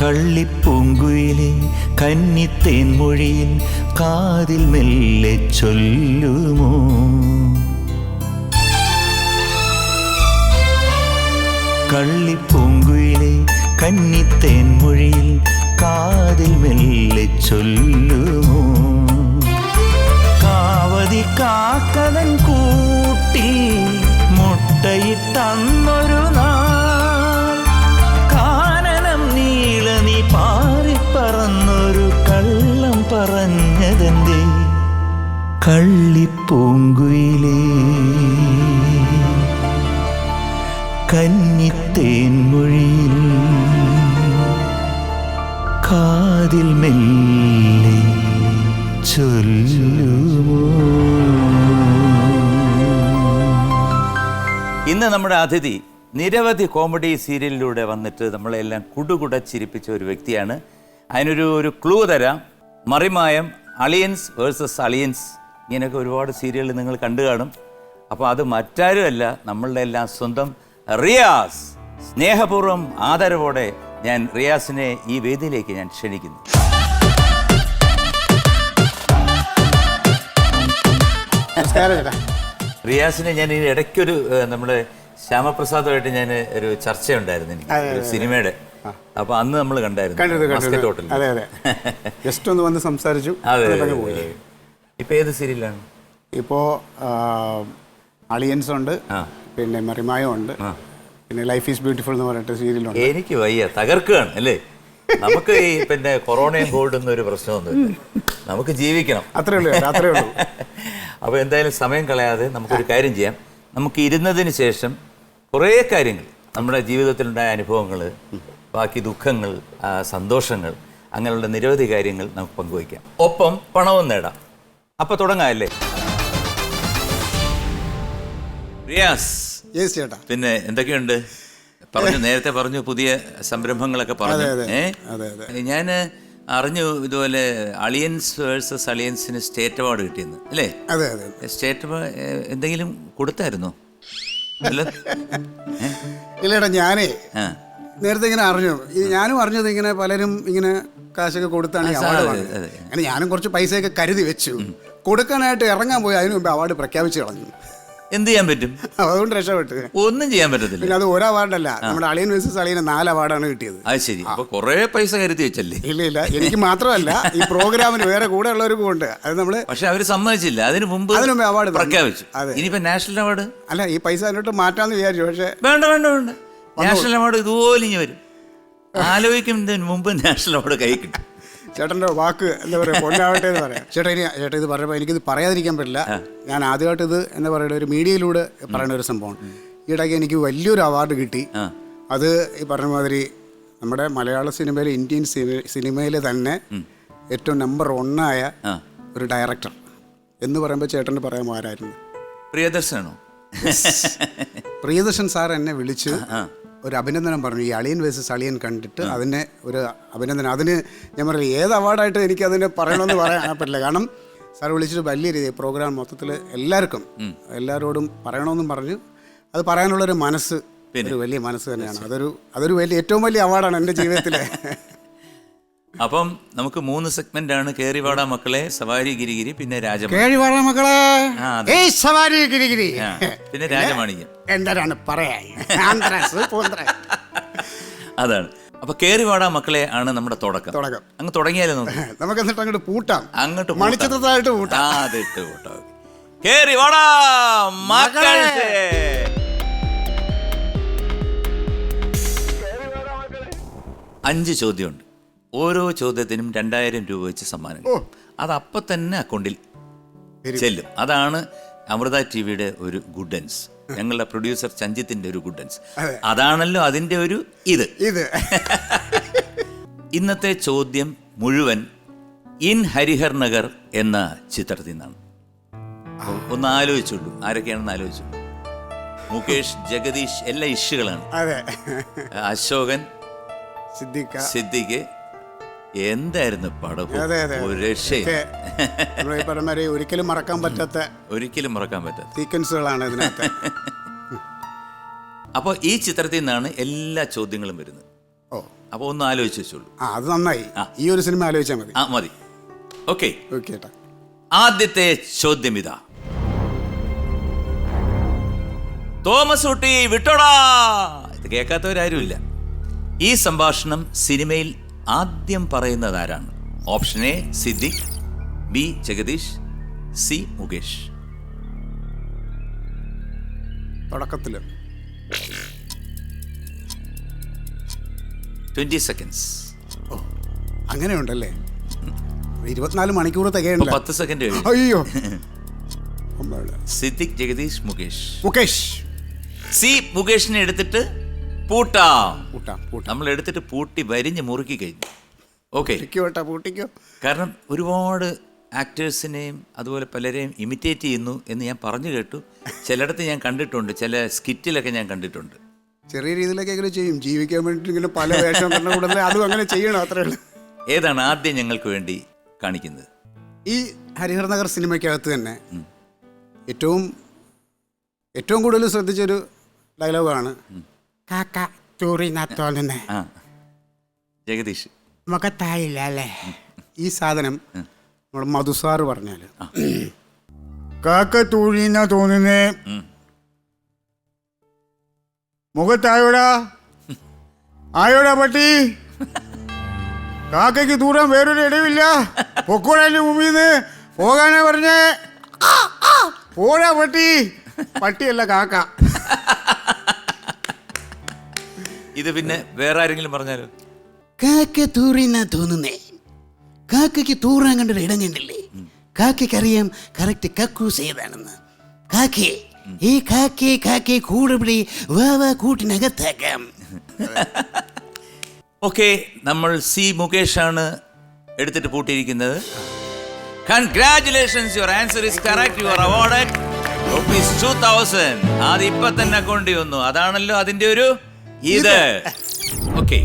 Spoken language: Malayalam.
കള്ളിപ്പൂങ്കുയിലെ കന്നിത്തേൻ മൊഴിയിൽ കാതിൽ മെല്ലെ ചൊല്ലുമോ? കള്ളിപ്പൂങ്കുയിലെ കന്നിത്തേൻ മൊഴിയിൽ കാതിൽ മെല്ലെ ചൊല്ലുമോ? കാവതി കാക്കവൻ കൂട്ടിൽ മുട്ടയിട്ടന്നൊരു നാൾ കാനനം നീള നീ പാറിപ്പറന്നൊരു കള്ളം പറഞ്ഞതെന്തേ? കള്ളിപ്പൂങ്കുയിലേ കന്നിത്തേൻ മൊഴിയിൽ കാതിൽ മെല്ലെ ചൊല്ലുമോ? ഇന്ന് നമ്മുടെ അതിഥി നിരവധി കോമഡി സീരിയലിലൂടെ വന്നിട്ട് നമ്മളെല്ലാം കുടുകുട ചിരിപ്പിച്ച ഒരു വ്യക്തിയാണ്. അതിനൊരു ക്ലൂ തരാം. മറിമായം, അളിയൻസ് വേഴ്സസ് അളിയൻസ്, ഇങ്ങനെയൊക്കെ ഒരുപാട് സീരിയൽ നിങ്ങൾ കണ്ടു കാണും. അപ്പോൾ അത് മറ്റാരുമല്ല, നമ്മളുടെ എല്ലാം സ്വന്തം റിയാസ്. സ്നേഹപൂർവ്വം ആദരവോടെ ഞാൻ റിയാസിനെ ഈ വേദിയിലേക്ക് ഞാൻ ക്ഷണിക്കുന്നു. റിയാസിനെ ഞാൻ ഈ ഇടയ്ക്കൊരു നമ്മുടെ ശ്യാമപ്രസാദുമായിട്ട് ഞാൻ ഒരു ചർച്ചയുണ്ടായിരുന്നു എനിക്ക് ഒരു സിനിമയുടെ. അപ്പൊ അന്ന് നമ്മൾ കണ്ടായിരുന്നു. ജസ്റ്റ് ഒന്ന് വന്ന് സംസാരിച്ചു. ഇപ്പൊ ഏത് സീരിയലാണ്? ഇപ്പോ അളിയൻസ് ഉണ്ട്, പിന്നെ മറിമായം ഉണ്ട്, പിന്നെ ലൈഫ് ഈസ് ബ്യൂട്ടിഫുൾ എന്ന് പറഞ്ഞിട്ട് സീരിയലുണ്ട്. എനിക്ക് വയ്യ, തകർക്കുകയാണ് അല്ലേ. നമുക്ക് ഈ പിന്നെ കൊറോണയും കോവിഡൊന്നും ഒരു പ്രശ്നമൊന്നുമില്ല, നമുക്ക് ജീവിക്കണം, അത്രേ ഉള്ളൂ. അപ്പോൾ എന്തായാലും സമയം കളയാതെ നമുക്കൊരു കാര്യം ചെയ്യാം. നമുക്ക് ഇരുന്നതിന് ശേഷം കുറേ കാര്യങ്ങൾ, നമ്മുടെ ജീവിതത്തിലുണ്ടായ അനുഭവങ്ങൾ, ബാക്കി ദുഃഖങ്ങൾ, സന്തോഷങ്ങൾ, അങ്ങനെയുള്ള നിരവധി കാര്യങ്ങൾ നമുക്ക് പങ്കുവയ്ക്കാം. ഒപ്പം പണവും നേടാം. അപ്പോൾ തുടങ്ങാമല്ലേ? റിയാസ്, ചേട്ടാ, പിന്നെ എന്തൊക്കെയുണ്ട്? പറഞ്ഞു, നേരത്തെ പറഞ്ഞു പുതിയ സംരംഭങ്ങളൊക്കെ പറഞ്ഞു. ഞാൻ അറിഞ്ഞു ഇതുപോലെ അളിയൻസ് വേഴ്സസ് അളിയൻസിന് സ്റ്റേറ്റ് അവാർഡ് കിട്ടിയെന്ന് അല്ലേ? സ്റ്റേറ്റ് എന്തെങ്കിലും കൊടുത്തായിരുന്നോ? ഇല്ലേടാ, ഞാനേ നേരത്തെ ഇങ്ങനെ അറിഞ്ഞു. ഞാനും അറിഞ്ഞത് ഇങ്ങനെ പലരും ഇങ്ങനെ കാശൊക്കെ കൊടുത്താണ് അവാർഡ്. അങ്ങനെ ഞാനും കുറച്ച് പൈസയൊക്കെ കരുതി വെച്ചു. കൊടുക്കാനായിട്ട് ഇറങ്ങാൻ പോയി അതിനു മുമ്പ് അവാർഡ് പ്രഖ്യാപിച്ചു കളഞ്ഞു. എന്ത് ചെയ്യാൻ പറ്റും? അതുകൊണ്ട് രക്ഷപ്പെട്ടു. ഒന്നും ചെയ്യാൻ പറ്റത്തില്ല. പിന്നെ അത് ഒരു അവാർഡല്ല, നമ്മുടെ അളിയൻ വേഴ്സസ് അളിയന് 4 അവാർഡാണ് കിട്ടിയത്. അത് ശരി. അപ്പൊ കുറെ പൈസ കരുതി വെച്ചല്ലേ? ഇല്ല, എനിക്ക് മാത്രമല്ല, ഈ പ്രോഗ്രാമിന് വേറെ കൂടെ ഉള്ളവർക്കും ഉണ്ട്. അത് നമ്മള് പക്ഷെ അവര് സമ്മതിച്ചില്ല. അതിനു മുമ്പ് അവാർഡ് പ്രഖ്യാപിച്ചു. ഇനിയിപ്പോ നാഷണൽ അവാർഡ് അല്ല, ഈ പൈസ അതിനോട്ട് മാറ്റാന്ന് വിചാരിച്ചു. പക്ഷെ വേണ്ട, നാഷണൽ അവാർഡ് ഇതുപോലെ ഇനി വരും. ആലോചിക്കുന്നതിന് മുമ്പ് നാഷണൽ അവാർഡ് കൈ കിട്ടും. ചേട്ടൻ്റെ വാക്ക് എന്താ പറയുക, പൊന്നാവട്ടെ എന്ന് പറയാം. ചേട്ടാ ഇത് പറഞ്ഞപ്പോൾ എനിക്കിത് പറയാതിരിക്കാൻ പറ്റില്ല. ഞാൻ ആദ്യമായിട്ട് ഇത് എന്താ പറയുക, ഒരു മീഡിയയിലൂടെ പറയുന്ന ഒരു സംഭവമാണ്. ഈയിടയ്ക്ക് എനിക്ക് വലിയൊരു അവാർഡ് കിട്ടി. അത് ഈ പറഞ്ഞ മാതിരി നമ്മുടെ മലയാള സിനിമയിലെ, ഇന്ത്യൻ സിനിമയിലെ തന്നെ ഏറ്റവും നമ്പർ 1 ഒരു ഡയറക്ടർ എന്ന് പറയുമ്പോൾ ചേട്ടന് പറയാൻ ആരായിരുന്നു? പ്രിയദർശനാണോ? പ്രിയദർശൻ സാർ എന്നെ വിളിച്ച് ഒരു അഭിനന്ദനം പറഞ്ഞു. ഈ അളിയൻ വേഴ്സസ് അളിയൻ കണ്ടിട്ട് അതിനെ ഒരു അഭിനന്ദനം. അതിന് ഞാൻ പറഞ്ഞു, ഏത് അവാർഡായിട്ട് എനിക്ക് അതിനെ പറയണമെന്ന് പറയാൻ പറ്റില്ല. കാരണം സാർ വിളിച്ചിട്ട് വലിയ രീതിയിൽ പ്രോഗ്രാം മൊത്തത്തിൽ എല്ലാവരോടും പറയണമെന്നും പറഞ്ഞു. അത് പറയാനുള്ളൊരു മനസ്സ്, ഒരു വലിയ മനസ്സ് തന്നെയാണ്. അതൊരു വലിയ ഏറ്റവും വലിയ അവാർഡാണ് എൻ്റെ ജീവിതത്തിലെ. അപ്പം നമുക്ക് 3 സെഗ്മെന്റ് ആണ്. കേറിവാടാ മക്കളെ, സവാരി ഗിരിഗിരി, പിന്നെ രാജമാണിക്യം. കേറിവാടാ മക്കളെ, സവാരി ഗിരിഗിരി, പിന്നെ രാജമാണിക്യം. എന്താണ് പറയാ, അതാണ്. അപ്പൊ കേറിവാടാ മക്കളെ ആണ് നമ്മുടെ തുടക്കം. അങ്ങ് തുടങ്ങിയാലോ? നമുക്ക് എന്നിട്ട് അങ്ങോട്ട് പൂട്ടാം, അങ്ങോട്ട് മണിച്ചിത്രത്തായിട്ട് പൂട്ടാം. അതിട്ട് പൂട്ടാം. കേറിവാടാ മക്കളെ. 5 ചോദ്യമുണ്ട്. ഓരോ ചോദ്യത്തിനും 2000 രൂപ വെച്ച് സമ്മാനം. അത് അപ്പം തന്നെ അക്കൗണ്ടിൽ ചെല്ലും. അതാണ് അമൃത ടിവിയുടെ ഒരു ഗുഡൻസ്, ഞങ്ങളുടെ പ്രൊഡ്യൂസർ ചഞ്ചിത്തിന്റെ ഒരു ഗുഡൻസ്. അതാണല്ലോ അതിന്റെ ഒരു ഇത്. ഇന്നത്തെ ചോദ്യം മുഴുവൻ ഇൻ ഹരിഹർ നഗർ എന്ന ചിത്രത്തിൽ നിന്നാണ്. ഒന്ന് ആലോചിച്ചുള്ളൂ, ആരൊക്കെയാണെന്ന് ആലോചിച്ചുള്ളൂ. മുകേഷ്, ജഗദീഷ്, എല്ലാ ഇഷ്യുകളാണ്. അശോകൻ, സിദ്ദിഖ്. എന്തായിരുന്നു പടം, ഒരു രക്ഷയും. ഒരിക്കലും മറക്കാൻ പറ്റാത്ത സീക്വൻസുകളാണ് ഇതിനകത്ത്. അപ്പോൾ ഈ ചിത്രത്തിൽ നിന്നാണ് എല്ലാ ചോദ്യങ്ങളും വരുന്നത്. ഓ അപ്പോൾ ഒന്ന് ആലോചിച്ച് വെച്ചോളൂ. അത് നന്നായി. ഈ ഒരു സിനിമ ആലോചിച്ചാൽ മതി. മതി. ഓക്കെ, ചേട്ടാ. ആദ്യത്തെ ചോദ്യം ഇതാ. തോമസ് ഊട്ടി വിട്ടോടാ. ഇത് കേൾക്കാത്തവരാരുമില്ല. ഈ സംഭാഷണം സിനിമയിൽ ആദ്യം പറയുന്നത് ആരാണ്? Option A Siddique, B Jagadish, C Mukesh. തുടക്കത്തില് 20 സെക്കൻഡ്സ്. അങ്ങനെയുണ്ടല്ലേ? 24 മണിക്കൂർ തികയണില്ല. 10 സെക്കൻഡ്. അയ്യോ. സിദ്ദിഖ്, ജഗദീഷ്, മുകേഷ്. മുകേഷ്. സി മുകേഷിനെ എടുത്തിട്ട് പൂട്ടാം. നമ്മൾ എടുത്തിട്ട് പൂട്ടി വരിഞ്ഞ് മുറുക്കി കഴിഞ്ഞു. ഓക്കെ, പൂട്ടിക്കോ. കാരണം ഒരുപാട് ആക്ടേഴ്സിനെയും അതുപോലെ പലരെയും ഇമിറ്റേറ്റ് ചെയ്യുന്നു എന്ന് ഞാൻ പറഞ്ഞു കേട്ടു. ചിലയിടത്ത് ഞാൻ കണ്ടിട്ടുണ്ട്, ചില സ്കിറ്റിലൊക്കെ ഞാൻ കണ്ടിട്ടുണ്ട്. ചെറിയ രീതിയിലൊക്കെ എങ്ങനെ ചെയ്യും, ജീവിക്കാൻ വേണ്ടിയിട്ട് ഇങ്ങനെ പല വേഷം കൂടാതെ അതും അങ്ങനെ ചെയ്യണം, അത്രേ ഉള്ളൂ. ഏതാണ് ആദ്യം ഞങ്ങൾക്ക് വേണ്ടി കാണിക്കുന്നത്? ഈ ഹരിഹർ നഗർ സിനിമയ്ക്കകത്ത് തന്നെ ഏറ്റവും കൂടുതൽ ശ്രദ്ധിച്ചൊരു ഡയലോഗാണ് കാക്ക തോന്നുന്നേ. ജഗദീഷ് മുഖത്തായില്ല അല്ലേ? ഈ സാധനം നമ്മുടെ മധുസാറ് പറഞ്ഞാല് കാക്ക തൂഴിന്നാ തോന്നുന്നേ, മുഖത്തായോടാ ആയോടാ പട്ടി, കാക്കയ്ക്ക് ദൂരം വേറൊരു ഇടവില്ല, പൊക്കോടാൻ്റെ മുമ്പിന്ന് പോകാനാ പറഞ്ഞേ, പോടാ പട്ടി. പട്ടിയല്ല കാക്ക. ഇത് പിന്നെ വേറെ ആരെങ്കിലും പറഞ്ഞാലോ? കാക്ക തൂറിന്നാ തോന്നുന്നേ, കാക്കയ്ക്ക് തൂറാൻ കണ്ടൊരു ഇടം കണ്ടില്ലേ? കാക്കയ്ക്കറിയാം കറക്റ്റ് കക്കൂസ് ഏതാണെന്ന്. കാക്കേ ഈ കാക്കയെ കൂടെ പിടി, വാ കൂട്ടിനകത്താക്കാം. ഓക്കെ, നമ്മൾ സി മുകേഷാണ് എടുത്തിട്ട് പൂട്ടിയിരിക്കുന്നത്. Congratulations, your answer is correct. You are awarded ₹2000. അത് ഇപ്പൊ തന്നെ കൊണ്ടുവന്നു. അതാണല്ലോ അതിന്റെ ഒരു ഇത്. ഓക്കെ,